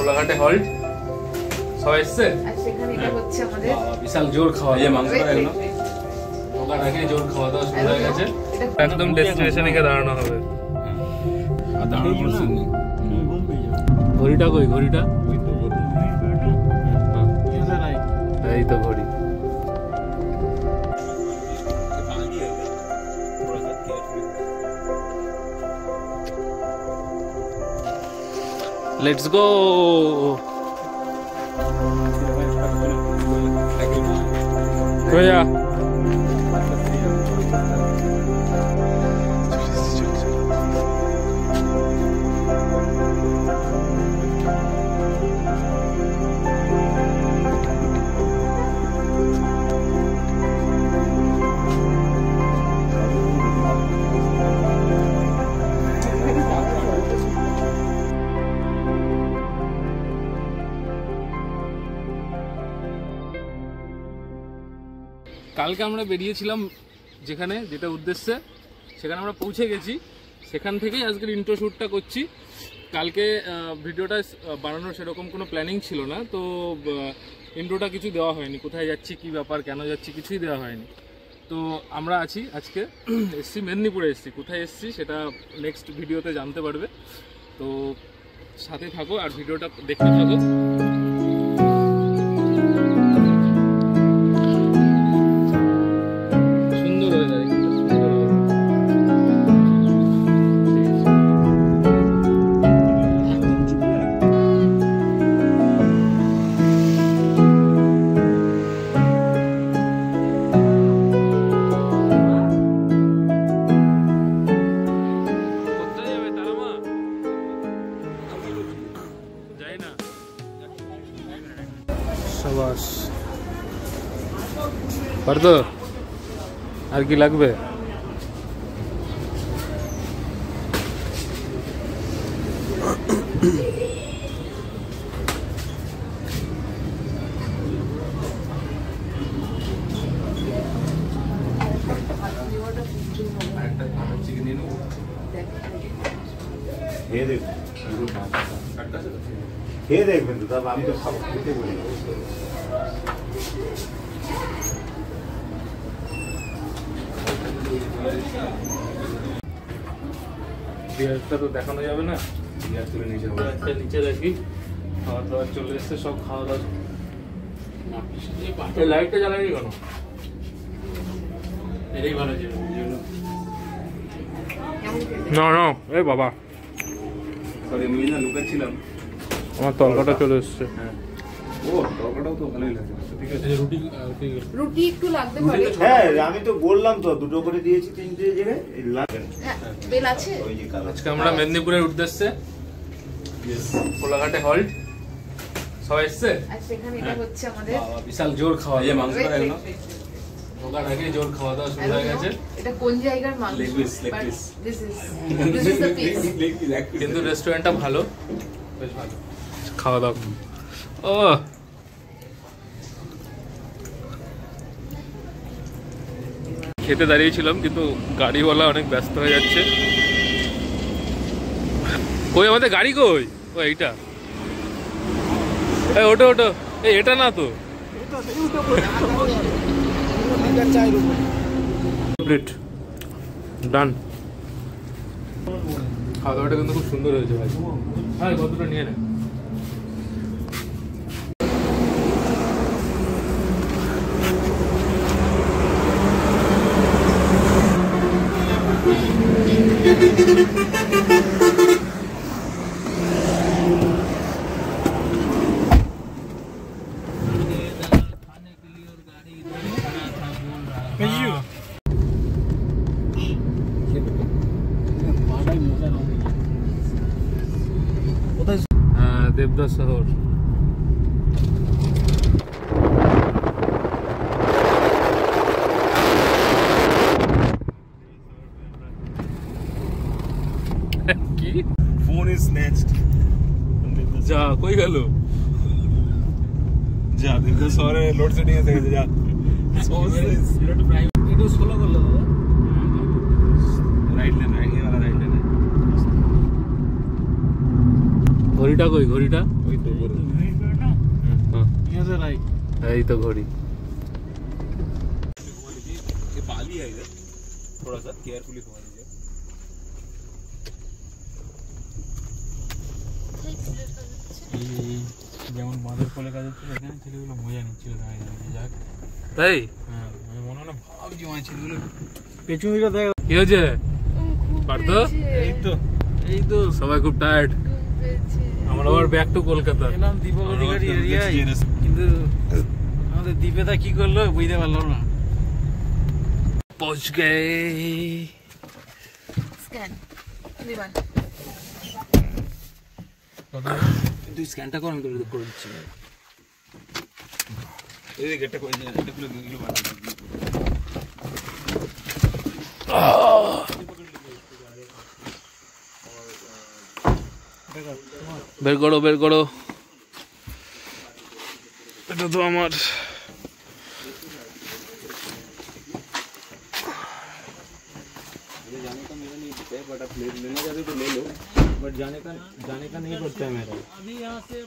কোলাঘাটে halt সবাই এসছে আর সেখানে এটা হচ্ছে আমাদের বিশাল জোর খাওয়া এই মাংসটা একদম ওখানে আগে জোর খাওয়া দাওয়া শুরু হয়ে গেছে একদম ডেস্টিনেশনে গিয়ে দাঁড়ানো হবে আর দাঁড়ানোর সিন নেই ঘড়িটা কই ঘড়িটা এই তো ঘড়ি Let's go. Koya. কালকে আমরা বেরিয়েছিলাম যেখানে যেটা উদ্দেশ্যে সেখানে আমরা পৌঁছে গেছি সেখান থেকেই আজকের ইন্ট্রো শ্যুটটা করছি কালকে ভিডিওটা বানানোর সেরকম কোনো প্ল্যানিং ছিল না তো ইন্ট্রোটা কিছু দেওয়া হয়নি কোথায় যাচ্ছি কী ব্যাপার কেন যাচ্ছি কিছুই দেওয়া হয়নি তো আমরা আছি আজকে এসছি মেদিনীপুরে এসছি কোথায় এসছি সেটা নেক্সট ভিডিওতে জানতে পারবে তো সাথে থাকো আর ভিডিওটা দেখতে থাকো পারতো আর কি লাগবে খেয়ে দেখবেন তো তারপর আমি তো খাবো খেতে বলি বিয়ারটা তো দেখানো যাবে না বিয়ার তুলে নিচে নিচে রাখি খাওয়া দাওয়া চলে এসছে সব খাওয়া দাওয়া লাইটটা জ্বালানি কেন এটাই ভালো ছিল না না এই বাবা সরি আমি না লুকাচ্ছিলাম আমার তরকাটা চলে এসছে হ্যাঁ ও তরকাটাও তো ভালোই লাগে ঠিক আছে রুটি একটু লাগতে পারে হ্যাঁ আমি তো বললাম তো দুটো করে দিয়েছি তিনটে জায়গায় লাগবে হ্যাঁ বেল আছে আজকে আমরা মেদিনীপুরের উদ্দেশ্যে কোলাঘাটে হল্ট সবাই এসছে আর সেখানে এটা হচ্ছে আমাদের বিশাল জোর খাওয়া এই মাংসটা একদম ওখান আগে জোর খাওয়া দাওয়া শুরু হয়ে গেছে এটা কোন জায়গার মাংস দিস ইজ দ্য পিস কিন্তু রেস্টুরেন্টটা ভালো বেশ ভালো খাওয়া দাওয়া ও খেতে দাঁড়িয়েছিলাম কিন্তু গাড়িওয়ালা অনেক ব্যস্ত হয়ে যাচ্ছে কই আমাদের গাড়ি কই ও এইটা ওটো ওটো এটা না তো ডান খাওয়া দাওয়াটা কিন্তু খুব সুন্দর হয়েছে ভাই হ্যাঁ কতটা নিয়ে নেয় देवदास शहर কি ফোন ইজ স্ন্যাচড যা কই গেল যা দেবদাস শহরে লোড সেটিং এসে গেছে যা একটু স্লো করলো দাদা राइट लेना है ये वाला राइट लेना है ঘড়িটা কই? ঘড়িটা ওই তো উপরে। এই তো ঘড়ি। ये पाली है इधर, थोड़ा सा केयरफुली घुमा दीजिए। যেমন বাঁদর কোলে কাজ হচ্ছিল এখানে ছেলেগুলো মজা নিচ্ছিল দাঁড়িয়ে দাঁড়িয়ে। যাক তাই হ্যাঁ, আমি মনে মনে ভাবছি আমার ছেলেগুলো পেছন দিকে দেখ। কি হয়েছে? পারতো? এই তো সবাই খুব টায়ার্ড। আমরা আবার ব্যাক টু কলকাতা। এলাম দীপক অধিকারী এরিয়ায়, কিন্তু আমাদের দীপেদা কি করলো বুঝতে পারলাম না। পৌঁছ গয়ে। Scan. Everyone. তুই স্ক্যানটা কর, আমি তোর করে দিচ্ছি। এই গেটটা করে দিন, এটা খুলে দিল বাড়া। বের করো, বের করো। এটা তো আমার जाने का मेरा नहीं है, बट आप लेना चाहते तो ले लो, बट जाने का नहीं करता है मेरा। अभी यहाँ से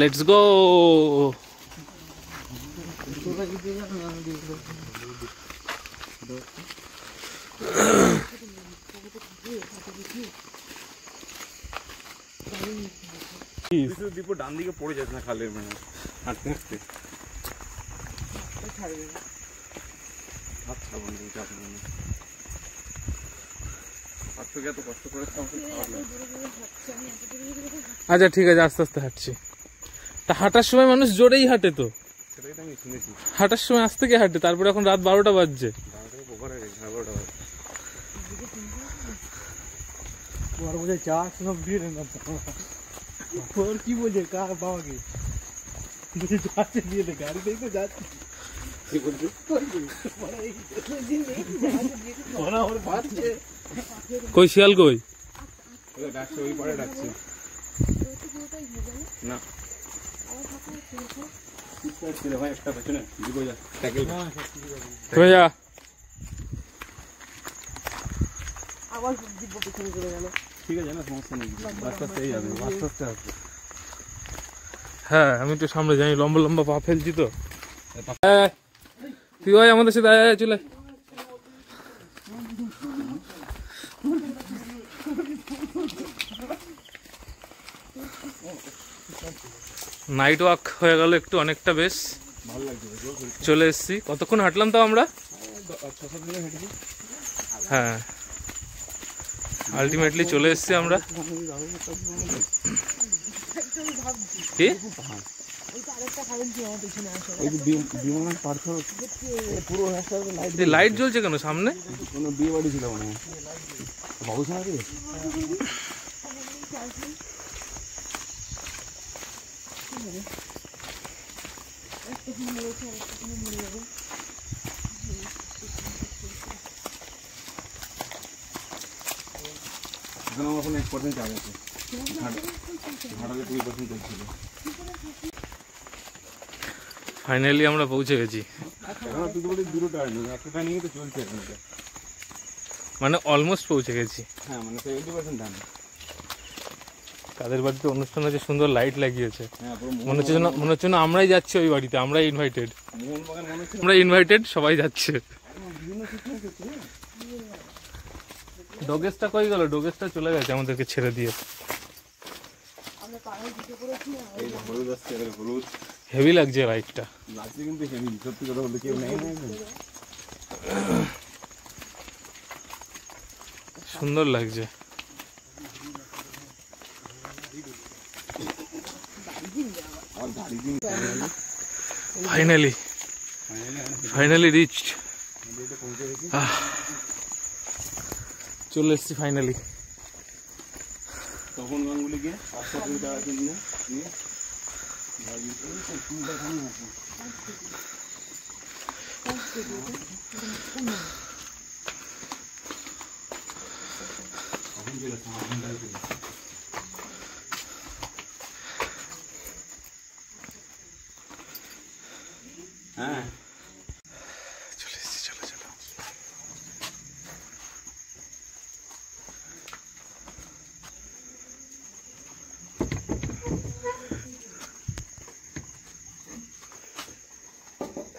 लेट्स गो। दीपो डान दिखे पड़े जाते ना खाले में हाঁটতে হাঁটতে। আচ্ছা বন্ধু, চাপ নেই। আজকে এত কষ্ট করে আচ্ছা ঠিক আছে, আস্তে আস্তে হাঁটছি। তা হাঁটার সময় মানুষ জোরেই হাঁটে তো, সেটাই তো আমি শুনেছি। হাঁটার সময় আস্তে কে হাঁটে? তারপরে এখন রাত 12টা বাজছে। কি বলছে কার বাবাকে যাচ্ছে দিয়ে গাড়ি দেখতে যাচ্ছে। কই শিয়াল কই? ডাকছে ওই পারে ডাকছে না। ভাই একটা পেছনে দিবো যা ট্যাকেল তুমি যা। আবার দিব পিছনে চলে গেল। ঠিক আছে না, সমস্যা নেই, আস্তে আস্তে এই যাবে, আস্তে আস্তে আসবে। হ্যাঁ আমি একটু সামনে জানি, লম্বা লম্বা পা ফেলছি তো। তুই ভাই আমাদের সাথে আয়, চলে। নাইট ওয়াক হয়ে গেল একটু, অনেকটা বেশ ভালো লাগছে। চলে এসছি। কতক্ষণ হাঁটলাম তো আমরা? 6-7 দিনে হেঁটেছি। হ্যাঁ আলটিমেটলি চলে এসছি আমরা। কি বিমানের পার্থ পুরো রাস্তাতে লাইট, লাইট জ্বলছে কেন সামনে? কোনো বিয়ে বাড়ি ছিল মনে হয়। বাবুসা নাকি এখানে আমার কোনো 1% চার্জ আছে, ভাড়ালে 2% চলছিল। ফাইনালি আমরা পৌঁছে গেছি। এখন তুই বলি দুটো টার্ন, একটা টার্নিংয়ে তো চলছে এখন। মানে অলমোস্ট পৌঁছে গেছি। হ্যাঁ মানে 70% ডান। তাদের বাড়িতে অনুষ্ঠান আছে, সুন্দর লাইট লাগিয়েছে। হ্যাঁ পুরো মনে হচ্ছে না আমরাই যাচ্ছি ওই বাড়িতে, আমরাই ইনভাইটেড। মোহনবাগান মনে হচ্ছে। আমরা ইনভাইটেড, সবাই যাচ্ছে। ডোগেসটা কই গেল? ডোগেসটা চলে গেছে আমাদেরকে ছেড়ে দিয়ে। এই হলুদ আসছে, হলুদ হেভি লাগছে লাইটটা। লাগছে কিন্তু হেভি, সত্যি কথা বলতে কেউ নেই না। সুন্দর লাগছে। Finally reached. চলে এসছি ফাইনালি। তখন গাঙ্গুলিকে 500 টাকা কিনে দিয়ে হ্যাঁ চলে এসেছি, চলো চলো।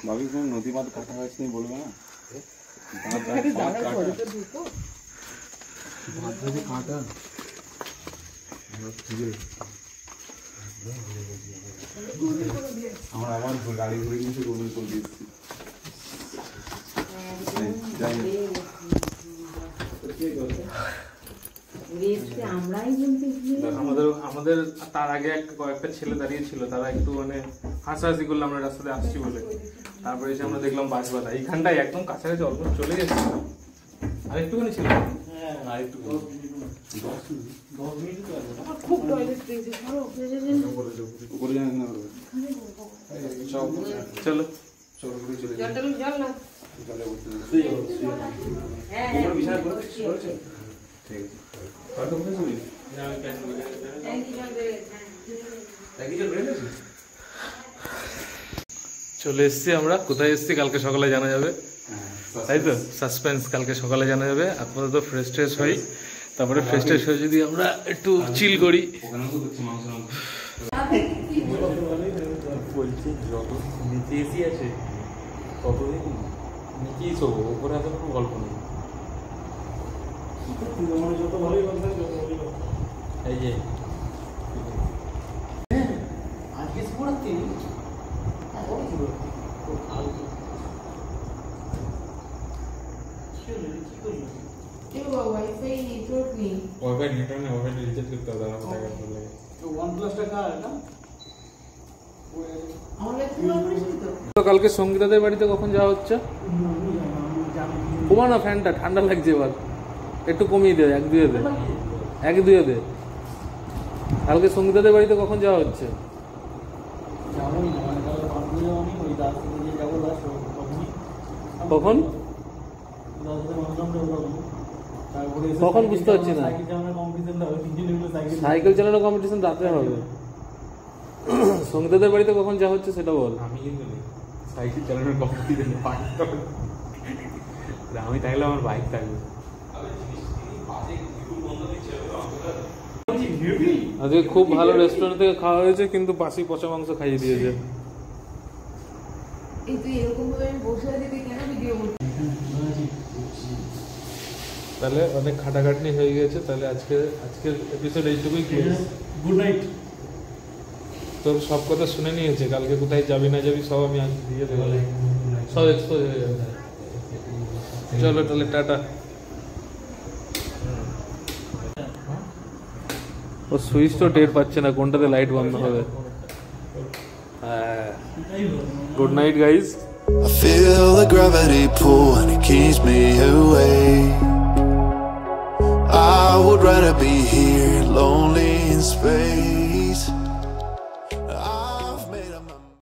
ভাবি কোনো নদী মাছ কাটা হয়েছে তুমি বলবে না? কাটা আমার আবার গাড়ি ঘুরে নিয়েছে গোবিন্দ করে দিচ্ছি। আমাদের তার আগে কয়েকটা ছেলে দাঁড়িয়ে ছিল, তারা একটু মানে হাসাহাসি করলো আমরা রাস্তাতে আসছি বলে। তারপরে এসে আমরা দেখলাম বাঁশবাধা এইখানটায় একদম কাছাকাছি অলমোস্ট চলে গেছে। আর একটুখানি ছিল, খুব টয়লেট পেয়েছে, চলো জল না চলে এসছি আমরা। কোথায় এসছি কালকে সকালে জানা যাবে, তাই তো? সাসপেন্স, কালকে সকালে জানা যাবে। আপাতত ফ্রেশ ট্রেশ হই, তারপরে ফ্রেশ ট্রেশ হয়ে যদি আমরা একটু চিল করি। বলছি যত নিচে এসি আছে ততদিন নিচেই শোবো, ওপরে আসলে কোনো গল্প নেই। এই যে ওয়াইফাই নেটওয়ার্ক নেই। ওয়াইফাই নেটওয়ার্ক নেই, ওয়াইফাই রিচার্জ করতে হবে, আমার টাকা লাগে। তো কালকে সঙ্গীতাদের বাড়িতে কখন যাওয়া হচ্ছে? কমা না ফ্যানটা, ঠান্ডা লাগছে এবার, একটু কমিয়ে দে, 1-2 দে, 1-2 দে। কালকে সঙ্গীতাদের বাড়িতে কখন যাওয়া হচ্ছে? কখন কখন বুঝতে পারছি না। সাইকেল চালানো কম্পিটিশন রাত্রে হবে। সঙ্গীতাদের বাড়িতে কখন যাওয়া হচ্ছে সেটা বল। আমি কিন্তু সাইকেল চালানোর কম্পিটিশন, আমি থাকলে আমার বাইক থাকবে। আজকে খুব ভালো রেস্টুরেন্ট থেকে খাওয়া হয়েছে, কিন্তু বাসি পচা মাংস খাইয়ে দিয়েছে। এই তুই এরকম ভাবে বসে আছিস, তুই কেন ভিডিও করছিস? তাহলে অনেক খাটাখাটনি হয়ে গেছে, তাহলে আজকের এপিসোড এইটুকুই ক্লোজ। Good night. তোর সব কথা শুনে নিয়েছে, কালকে কোথায় যাবি না যাবি সব আমি আজ দিয়ে দেবো, সব এক্সপোজ হয়ে যাবে। চলো তাহলে টাটা। ও সুইচ তো টের পাচ্ছে না কোনটাতে লাইট বন্ধ হবে। Good night guys. I feel the gravity pull and it keeps me away. I would rather be here, lonely in space.